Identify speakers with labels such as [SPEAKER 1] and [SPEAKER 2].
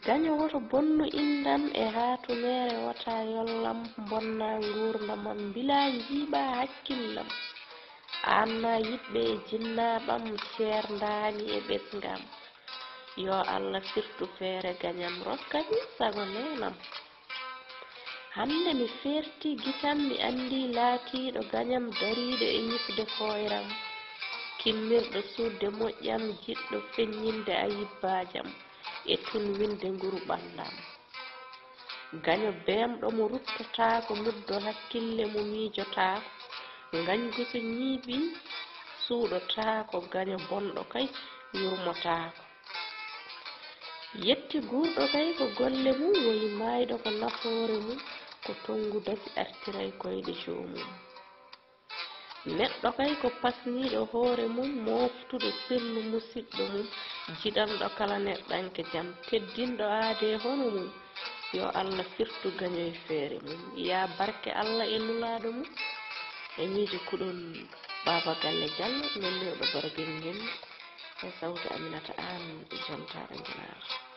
[SPEAKER 1] gaño woto bonnu indam e hatunere wata yollam bonna ngurdamam bila jiiɓa hakkillam anna yiɓɓe e jinnaɓam ceerdani e ɓesgam yo Allah firtu feere gañam rokkami sago nenam hande mi ferti gitam mi andi laatiɗo gañam dariɗo e ñifde foyram kinnirɗo sudde moƴƴam jiɗɗo feññinde ayibbajam e tun winde nguru ɓallam gaño bemɗo mo ruttotako muddo hakkille mo miijotako gañgu so ñiiɓi suuɗotako gaño bonɗo kay yurmotako yetti gurɗo kay ko golle mum woyi mayɗo ko nafoore mum ko tongu dasi artiray koyɗe jomum neɗɗo kay ko pasniɗo hoore mum moftuɗo sellu musidɗo mum jiɗanɗo kala neɗɗanke jam teddinɗo aade hono mum yo Allah firtu gaño e feere mum ya barke Allah e nulaɗo mum e miijo kuɗol baba galle Diallo nonne ɗo barabel ngel e sawtu Aminata An e jontaɗo Guinar